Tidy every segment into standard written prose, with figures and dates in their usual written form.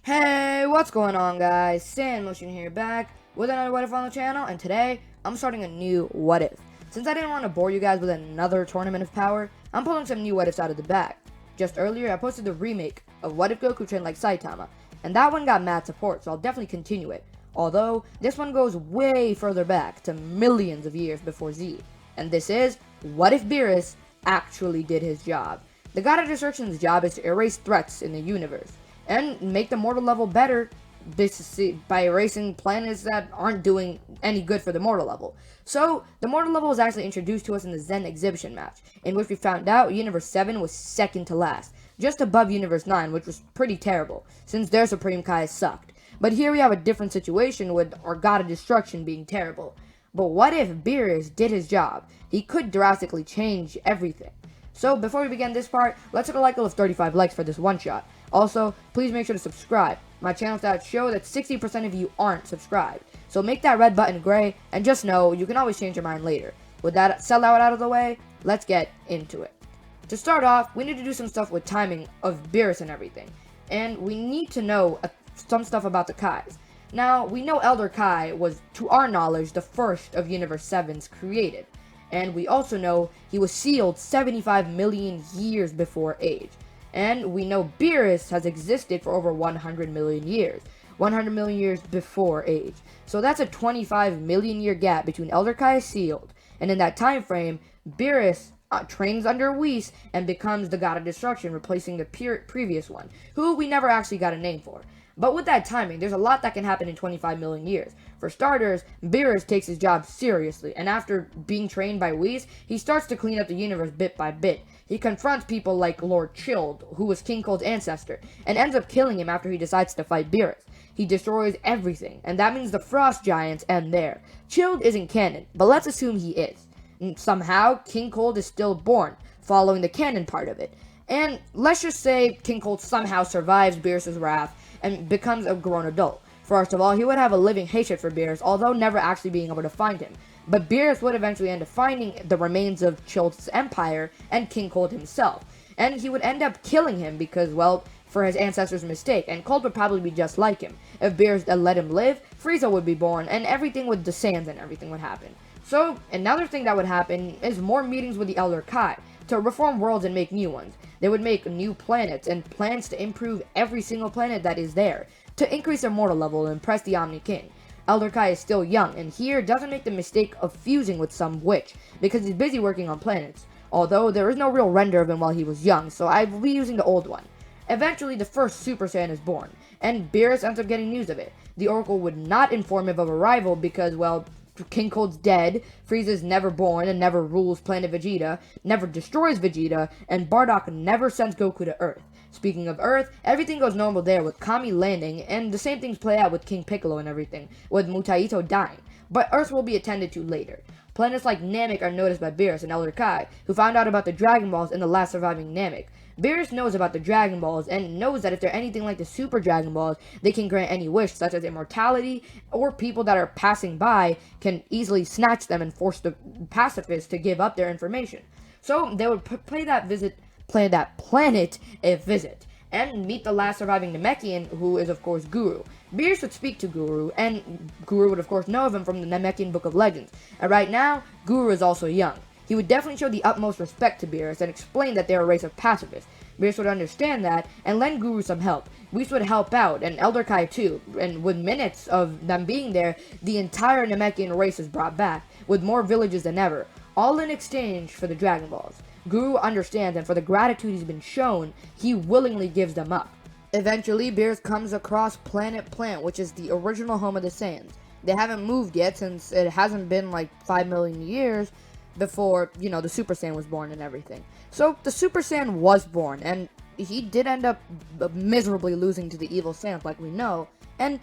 Hey, what's going on, guys? Saiyan here, back with another What If on the channel, and today I'm starting a new What If. Since I didn't want to bore you guys with another Tournament of Power, I'm pulling some new What Ifs out of the bag. Just earlier, I posted the remake of What If Goku trained like Saitama, and that one got mad support, so I'll definitely continue it. Although, this one goes way further back to millions of years before Z, and this is What If Beerus actually did his job. The God of Destruction's job is to erase threats in the universe and make the mortal level better by erasing planets that aren't doing any good for the mortal level. So, the mortal level was actually introduced to us in the Zen exhibition match, in which we found out Universe 7 was second to last, just above Universe 9, which was pretty terrible, since their Supreme Kai sucked. But here we have a different situation with our God of Destruction being terrible. But what if Beerus did his job? He could drastically change everything. So, before we begin this part, let's hit a like goal of 35 likes for this one shot. Also, please make sure to subscribe. My channel stats show that 60% of you aren't subscribed. So make that red button gray, and just know you can always change your mind later. With that sellout out of the way, let's get into it. To start off, we need to do some stuff with timing of Beerus and everything. And we need to know some stuff about the Kais. Now, we know Elder Kai was, to our knowledge, the first of Universe 7's created. And we also know he was sealed 75 million years before age. And we know Beerus has existed for over 100 million years. 100 million years before age. So that's a 25 million year gap between Elder Kai sealed, and in that time frame, Beerus trains under Whis and becomes the God of Destruction, replacing the previous one, who we never actually got a name for. But with that timing, there's a lot that can happen in 25 million years. For starters, Beerus takes his job seriously, and after being trained by Whis, he starts to clean up the universe bit by bit. He confronts people like Lord Chilled, who was King Cold's ancestor, and ends up killing him after he decides to fight Beerus. He destroys everything, and that means the Frost Giants end there. Chilled isn't canon, but let's assume he is. And somehow, King Cold is still born, following the canon part of it. And let's just say King Cold somehow survives Beerus' wrath and becomes a grown adult. First of all, he would have a living hatred for Beerus, although never actually being able to find him. But Beerus would eventually end up finding the remains of Chilled's empire and King Cold himself. And he would end up killing him because, well, for his ancestor's mistake, and Cold would probably be just like him. If Beerus had let him live, Frieza would be born, and everything with the Saiyans and everything would happen. So, another thing that would happen is more meetings with the Elder Kai to reform worlds and make new ones. They would make new planets and plans to improve every single planet that is there, to increase their mortal level and impress the Omni King. Elder Kai is still young, and here doesn't make the mistake of fusing with some witch, because he's busy working on planets. Although, there is no real render of him while he was young, so I will be using the old one. Eventually, the first Super Saiyan is born, and Beerus ends up getting news of it. The Oracle would not inform him of arrival because, well, King Cold's dead, Frieza's never born and never rules planet Vegeta, never destroys Vegeta, and Bardock never sends Goku to Earth. Speaking of Earth, everything goes normal there with Kami landing, and the same things play out with King Piccolo and everything, with Mutaito dying. But Earth will be attended to later. Planets like Namek are noticed by Beerus and Elder Kai, who found out about the Dragon Balls in the last surviving Namek. Beerus knows about the Dragon Balls and knows that if they're anything like the Super Dragon Balls, they can grant any wish, such as immortality, or people that are passing by can easily snatch them and force the pacifists to give up their information. So they would play that planet a visit, and meet the last surviving Namekian, who is of course Guru. Beerus would speak to Guru, and Guru would of course know of him from the Namekian Book of Legends. And right now, Guru is also young. He would definitely show the utmost respect to Beerus and explain that they're a race of pacifists. Beerus would understand that and lend Guru some help. Whis would help out, and Elder Kai too, and with minutes of them being there, the entire Namekian race is brought back, with more villages than ever, all in exchange for the Dragon Balls. Guru understands, and for the gratitude he's been shown, he willingly gives them up. Eventually, Beerus comes across Planet Plant, which is the original home of the Saiyans. They haven't moved yet since it hasn't been like 5 million years before, the Super Saiyan was born and everything. So, the Super Saiyan was born, and he did end up miserably losing to the evil Saiyans, like we know, and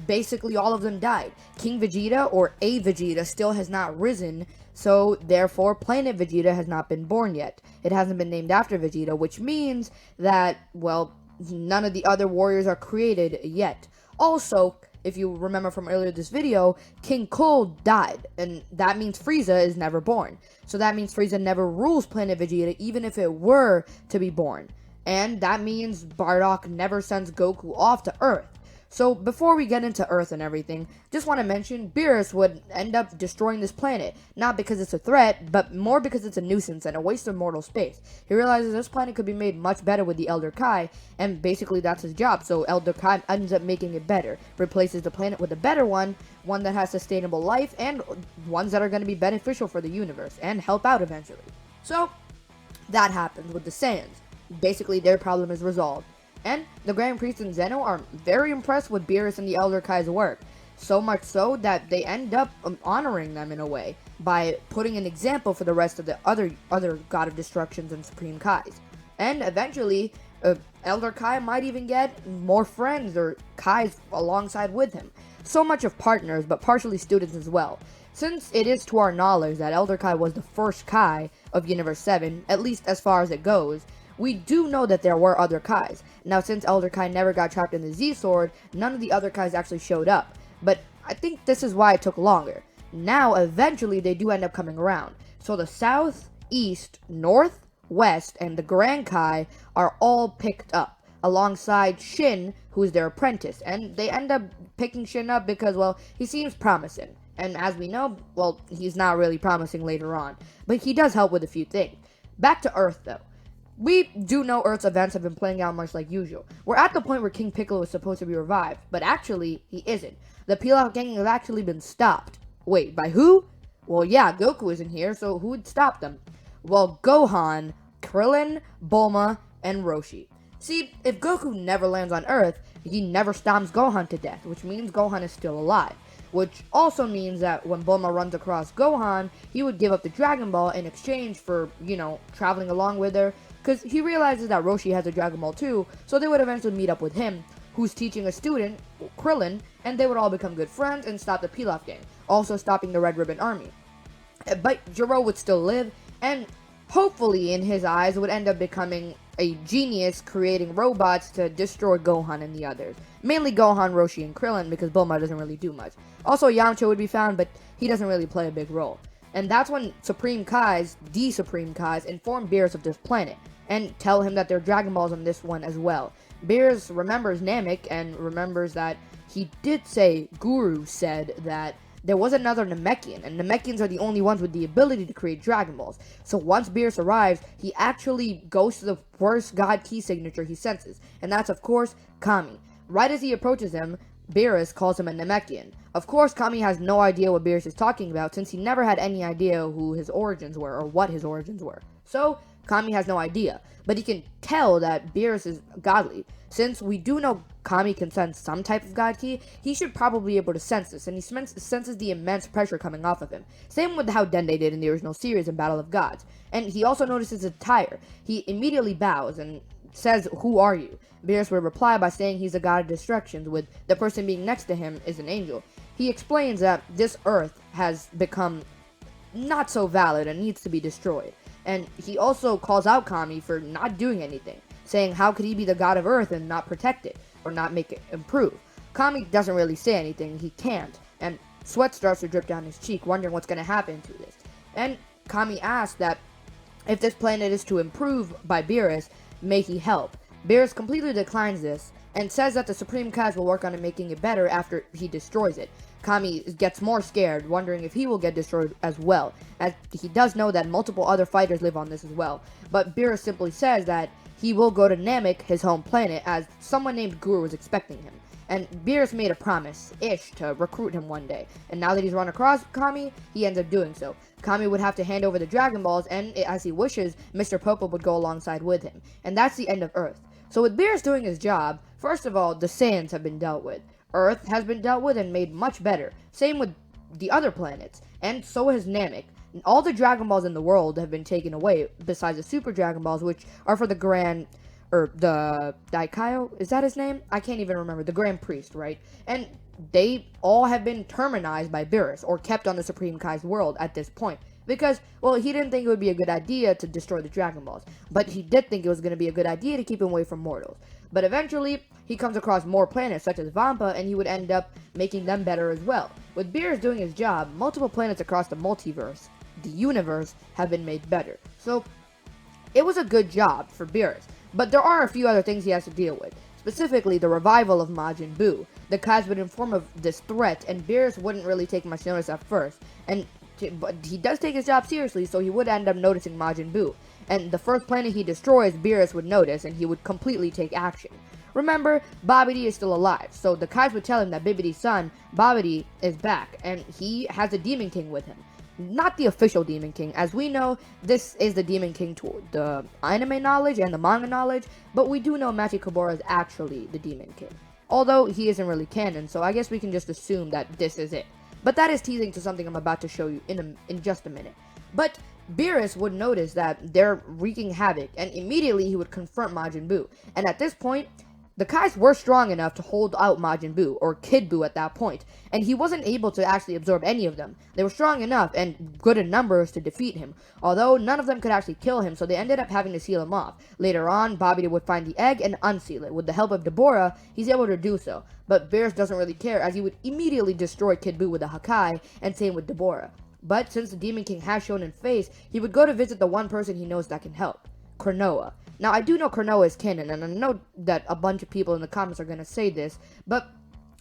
basically all of them died. King Vegeta, or a Vegeta, still has not risen, so therefore Planet Vegeta has not been born yet. It hasn't been named after Vegeta, which means that, well, none of the other warriors are created yet. Also, if you remember from earlier this video, King Cold died, and that means Frieza is never born. So that means Frieza never rules Planet Vegeta, even if it were to be born. and that means Bardock never sends Goku off to Earth. So before we get into Earth and everything, just want to mention Beerus would end up destroying this planet, not because it's a threat, but more because it's a nuisance and a waste of mortal space. He realizes this planet could be made much better with the Elder Kai, and basically that's his job, so Elder Kai ends up making it better, replaces the planet with a better one that has sustainable life, and ones that are going to be beneficial for the universe, and help out eventually. So, that happens with the Saiyans. Basically, their problem is resolved. And the Grand Priest and Zeno are very impressed with Beerus and the Elder Kai's work. So much so that they end up honoring them in a way by putting an example for the rest of the other God of Destructions and Supreme Kais. And eventually, Elder Kai might even get more friends or Kais alongside with him. So much of partners, but partially students as well. Since it is to our knowledge that Elder Kai was the first Kai of Universe 7, at least as far as it goes, we do know that there were other Kais. Now, since Elder Kai never got trapped in the Z-Sword, none of the other Kais actually showed up. But I think this is why it took longer. Now, eventually, they do end up coming around. So the South, East, North, West, and the Grand Kai are all picked up, alongside Shin, who is their apprentice. And they end up picking Shin up because, well, he seems promising. And as we know, well, he's not really promising later on. But he does help with a few things. Back to Earth, though. We do know Earth's events have been playing out much like usual. We're at the point where King Piccolo is supposed to be revived, but actually, he isn't. The Pilaf gang has actually been stopped. Wait, by who? Well, yeah, Goku isn't here, so who would stop them? Well, Gohan, Krillin, Bulma, and Roshi. See, if Goku never lands on Earth, he never stomps Gohan to death, which means Gohan is still alive. Which also means that when Bulma runs across Gohan, he would give up the Dragon Ball in exchange for, traveling along with her, because he realizes that Roshi has a Dragon Ball too, so they would eventually meet up with him, who's teaching a student, Krillin, and they would all become good friends and stop the Pilaf gang, also stopping the Red Ribbon Army. But Gero would still live, and hopefully in his eyes would end up becoming a genius creating robots to destroy Gohan and the others. Mainly Gohan, Roshi, and Krillin, because Bulma doesn't really do much. Also Yamcha would be found, but he doesn't really play a big role. And that's when Supreme Kais, the Supreme Kais, inform Beerus of this planet, and tell him that there are Dragon Balls on this one as well. Beerus remembers Namek, and remembers that he did say, Guru said that there was another Namekian, and Namekians are the only ones with the ability to create Dragon Balls. So once Beerus arrives, he actually goes to the first God key signature he senses, and that's of course, Kami. Right as he approaches him, Beerus calls him a Namekian. Of course, Kami has no idea what Beerus is talking about, since he never had any idea who his origins were, or what his origins were. So, Kami has no idea, but he can tell that Beerus is godly. Since we do know Kami can sense some type of God key, he should probably be able to sense this, and he senses the immense pressure coming off of him. Same with how Dende did in the original series in Battle of Gods. And he also notices his attire. He immediately bows and says, "Who are you?" Beerus would reply by saying he's a god of destruction, with the person being next to him is an angel. He explains that this Earth has become not so valid and needs to be destroyed. And he also calls out Kami for not doing anything, saying how could he be the god of Earth and not protect it, or not make it improve. Kami doesn't really say anything, he can't, and sweat starts to drip down his cheek, wondering what's going to happen to this. And Kami asks that if this planet is to improve by Beerus, may he help. Beerus completely declines this, and says that the Supreme Kais will work on making it better after he destroys it. Kami gets more scared, wondering if he will get destroyed as well, as he does know that multiple other fighters live on this as well. But Beerus simply says that he will go to Namek, his home planet, as someone named Guru was expecting him. And Beerus made a promise-ish to recruit him one day, and now that he's run across Kami, he ends up doing so. Kami would have to hand over the Dragon Balls, and as he wishes, Mr. Popo would go alongside with him. And that's the end of Earth. So with Beerus doing his job, first of all, the Saiyans have been dealt with. Earth has been dealt with and made much better. Same with the other planets, and so has Namek. All the Dragon Balls in the world have been taken away, besides the Super Dragon Balls, which are for the Grand, or the Daikaio, is that his name? I can't even remember, the Grand Priest, right? And they all have been terminized by Beerus, or kept on the Supreme Kai's world at this point. Because, well, he didn't think it would be a good idea to destroy the Dragon Balls, but he did think it was going to be a good idea to keep him away from mortals. But eventually, he comes across more planets, such as Vampa, and he would end up making them better as well. With Beerus doing his job, multiple planets across the multiverse, the universe, have been made better. So, it was a good job for Beerus. But there are a few other things he has to deal with, specifically the revival of Majin Buu. The Kais would inform of this threat, and Beerus wouldn't really take much notice at first, but he does take his job seriously, so he would end up noticing Majin Buu. And the first planet he destroys, Beerus would notice, and he would completely take action. Remember, Babidi is still alive, so the Kais would tell him that Bibidi's son, Babidi, is back, and he has a Demon King with him. Not the official Demon King. As we know, this is the Demon King to the anime knowledge and the manga knowledge, but we do know Machikabura is actually the Demon King. Although he isn't really canon, so I guess we can just assume that this is it. But that is teasing to something I'm about to show you in just a minute. But Beerus would notice that they're wreaking havoc, and immediately he would confront Majin Buu. And at this point, the Kais were strong enough to hold out Majin Buu, or Kid Buu at that point, and he wasn't able to actually absorb any of them. They were strong enough and good in numbers to defeat him, although none of them could actually kill him, so they ended up having to seal him off. Later on, Babidi would find the egg and unseal it. With the help of Deborah, he's able to do so, but Beerus doesn't really care, as he would immediately destroy Kid Buu with a Hakai, and same with Deborah. But since the Demon King has shown in face, he would go to visit the one person he knows that can help, Cronoa. Now, I do know Cronoa is canon, and I know that a bunch of people in the comments are going to say this, but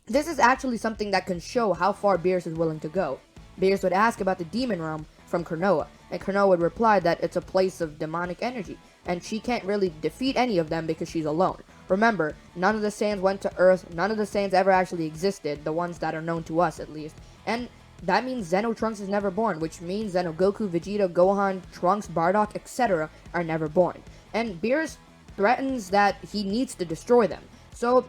this is actually something that can show how far Beerus is willing to go. Beerus would ask about the Demon Realm from Cronoa, and Cronoa would reply that it's a place of demonic energy, and she can't really defeat any of them because she's alone. Remember, none of the Saiyans went to Earth, none of the Saiyans ever actually existed, the ones that are known to us at least, and that means Zeno Trunks is never born, which means Zeno Goku, Vegeta, Gohan, Trunks, Bardock, etc. are never born. And Beerus threatens that he needs to destroy them. So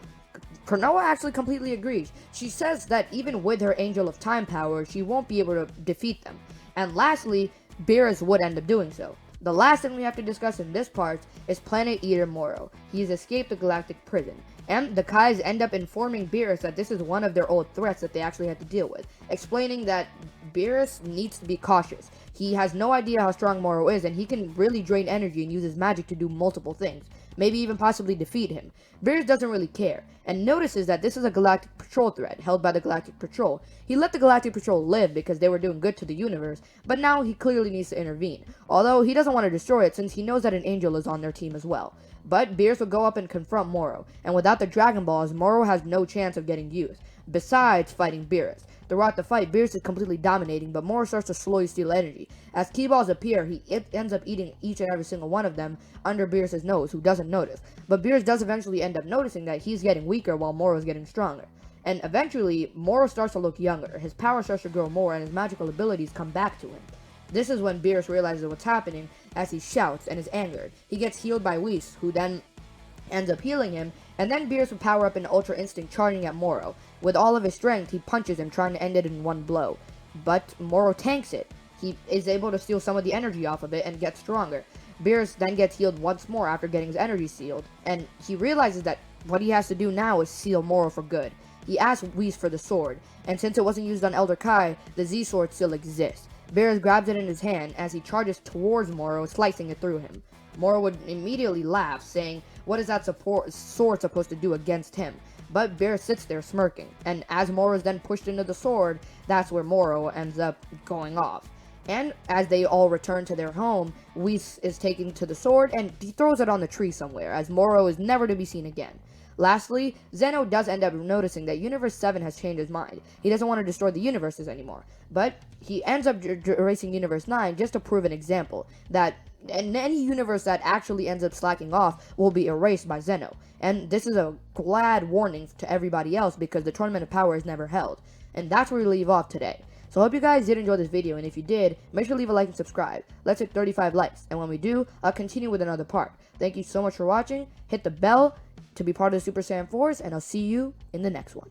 Cronoa actually completely agrees. She says that even with her Angel of Time power, she won't be able to defeat them. And lastly, Beerus would end up doing so. The last thing we have to discuss in this part is Planet Eater Moro. He's escaped the galactic prison, and the Kais end up informing Beerus that this is one of their old threats that they actually had to deal with, explaining that Beerus needs to be cautious. He has no idea how strong Moro is, and he can really drain energy and use his magic to do multiple things, maybe even possibly defeat him. Beerus doesn't really care, and notices that this is a Galactic Patrol threat held by the Galactic Patrol. He let the Galactic Patrol live because they were doing good to the universe, but now he clearly needs to intervene, although he doesn't want to destroy it since he knows that an angel is on their team as well. But Beerus will go up and confront Moro, and without the Dragon Balls, Moro has no chance of getting used, besides fighting Beerus. Throughout the fight, Beerus is completely dominating, but Moro starts to slowly steal energy. As Ki Balls appear, he ends up eating each and every single one of them under Beerus' nose, who doesn't notice. But Beerus does eventually end up noticing that he's getting weaker while Moro is getting stronger. And eventually, Moro starts to look younger, his power starts to grow more, and his magical abilities come back to him. This is when Beerus realizes what's happening, as he shouts and is angered. He gets healed by Whis, who then ends up healing him, and then Beerus would power up an Ultra Instinct charging at Moro. With all of his strength, he punches him, trying to end it in one blow. But Moro tanks it. He is able to steal some of the energy off of it and get stronger. Beerus then gets healed once more after getting his energy sealed, and he realizes that what he has to do now is seal Moro for good. He asks Whis for the sword, and since it wasn't used on Elder Kai, the Z-Sword still exists. Beerus grabs it in his hand as he charges towards Moro, slicing it through him. Moro would immediately laugh, saying, "What is that sword supposed to do against him?" But Beerus sits there smirking, and as Moro is then pushed into the sword, that's where Moro ends up going off. And as they all return to their home, Whis is taken to the sword, and he throws it on the tree somewhere, as Moro is never to be seen again. Lastly, Zeno does end up noticing that Universe 7 has changed his mind. He doesn't want to destroy the universes anymore, but he ends up erasing Universe 9 just to prove an example, that any universe that actually ends up slacking off will be erased by Zeno. And this is a glad warning to everybody else because the Tournament of Power is never held. And that's where we leave off today. So I hope you guys did enjoy this video, and if you did, make sure to leave a like and subscribe. Let's hit 35 likes, and when we do, I'll continue with another part. Thank you so much for watching. Hit the bell to be part of the Super Saiyan Force, and I'll see you in the next one.